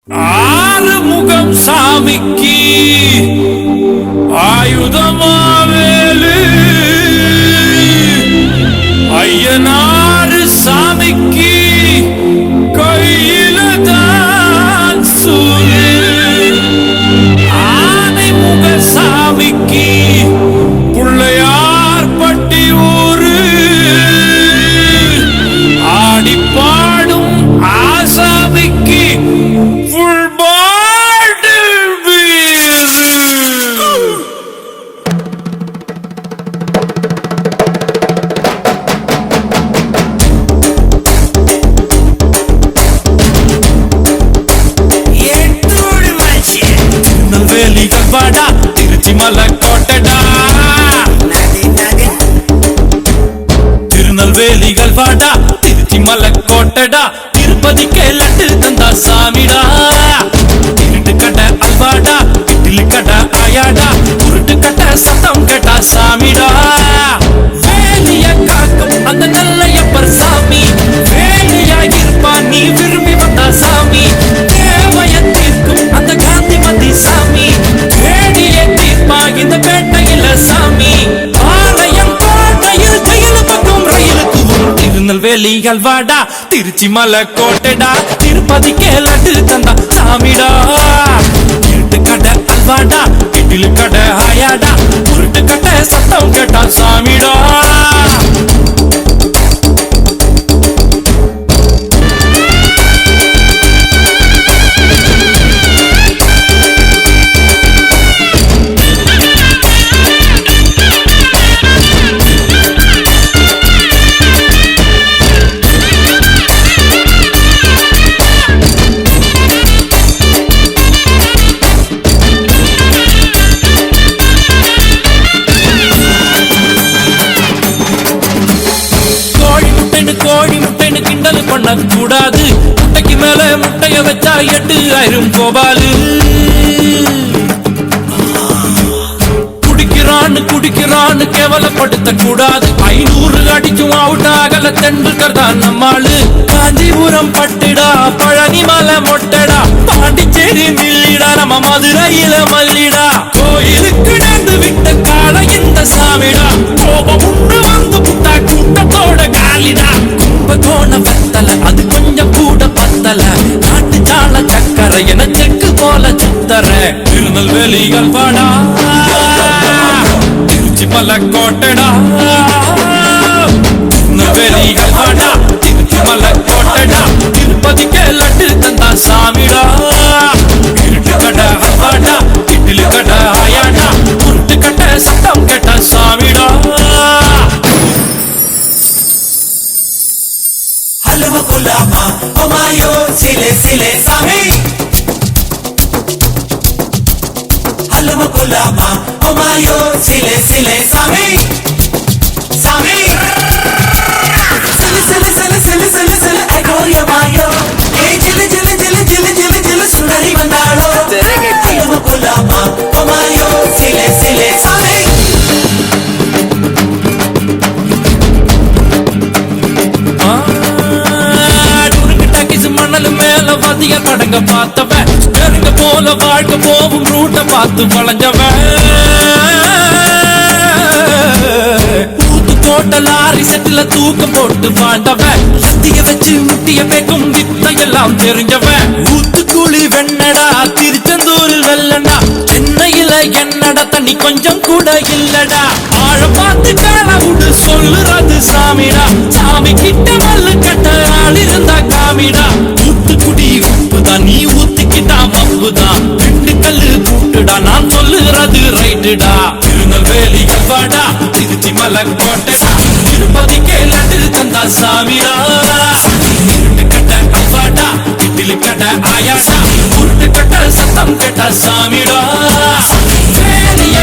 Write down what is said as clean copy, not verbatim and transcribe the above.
ஆறுமுகம் சாமிக்கு ஆயுதமாவேலு ஐயனாறு சாமிக்கு கையில தான் சூழு ஆனைமுக சாமிக்கு புள்ளையார் பட்டி ஊரு ஆடி பாடும் ஆசாமிக்கு ஃபுல் பாட்டில் பீரு. திருநெல்வேலிகள் வாடா திருச்சி மலை கோட்டடா திருநெல்வேலிகள் வாடா திருச்சி மலை கோட்டடா திருப்பதிக்கே லட்டு தந்தா சாமிடா இருட்டு கட்ட அல்வாடா இட்லி கட்ட ஆயாடா உருட்டு கட்ட சத்தம் கேட்டா சாமிடா வேலிய காக்கும் அந்த நல்லையப்பர் சாமி வேலியா இருப்பா நீ விரும்பி வந்தா சாமி தேவைய தீர்க்கும் அந்த காந்திமதி சாமி வேடிய தீர்ப்பா இந்த பேட்டையில சாமி ஆலயம் கோட்டையில் ஜெயிலு பக்கம் ரயிலுக்கு திருநெல்வேலிகள் வாடா திருச்சி மலை கோட்டைடா திருப்பதிக்கே லட்டு தந்தா சாமிடா இருட்டு கடை அல்வாடா இட்லி கடை ஆயாடா உருட்டு கட்ட சத்தம் கேட்டா சாமிடா. கோழி முட்டைன்னு கிண்டல் பண்ண கூடாது முட்டைக்கு மேல முட்டைய வச்சா 8000 கோபாலு குடிக்கிறான்னு கேவலப்படுத்த கூடாது 500 அடிக்கும் அவுட் ஆகல தெண்டுல்கர் தான் நம்மாளு காஞ்சிபுரம் பட்டுடா பழனி மலை மொட்டடா பாண்டிச்சேரி மில்லிடா நம்ம மதுரையில மல்லிடா கோயிலுக்கு நடந்து விட்ட கால இந்த சாமிடா கோபம் உண்டு வந்து புட்டா கூட்டத்தோட காலிடா கும்பகோண பத்தல அது கொஞ்சம் கூட பத்தல நாட்டு சால சக்கரை என செக்கு போல சுத்தர திருநெல்வேலிகள் வாடா திருச்சி மலை கோட்டடா திருநெல்வேலிகள் வாடா திருச்சி மலை கோட்டடா திருப்பதிக்கே லட்டு தந்தா சாமிடா இருட்டு கடை வாடா இட்லி கடை ஆயாடா உருட்டு கட்ட சத்தம் கேட்ட சாமிடா. हलवा गुलामा हमायो सिले सिले सामी हलवा गुलामा हमायो सिले सिले सामी सामी सिले सिले सिले सिले सिले सिले अगोरिया मायो ए जिले जिले जिले जिले जिले जिले सुंदरी बंदालो हलवा गुलामा हमायो सिले सिले सामी மணல் மேல வதிய படங்க பார்த்தவன் நெருங்க போல வாழ்க்கை போகும் ரூட்ட பார்த்து வளைஞ்சவன் ஊத்து தோட்ட லாரி செட்டுல தூக்கம் போட்டு வாழ்ந்தவன் சத்திய வச்சு முட்டிய பேக்கும் வித்தையெல்லாம் தெரிஞ்சவன் ஊத்துக்குழி வெண்ணடா திருச்செந்தூரில் வெள்ளடா சென்னையில என்னடா தண்ணி கொஞ்சம் கூட இல்லடா ஆழ பார்த்து கால விடு சொல்லுறது சாமிடா சாமி கிட்ட மல்லு கட்ட ஆள் இருந்தா காமிடா ஊத்துக்குடி உப்புதான் நீ ஊத்திக்கிட்டா மப்புதான் 2 கல்லு கூட்டுடா நான் சொல்லுறது ரைட்டுடா திருநெல்வேலிகள் வாடா திருச்சி மலை கோட்டைடா திருப்பதிக்கே லட்டு தந்தா சாமிடா இருட்டு கட்ட அல்வாடா இட்லி கடை ஆயாடா உருட்டு கட்ட சத்தம் கேட்ட சாமிடா வேலைய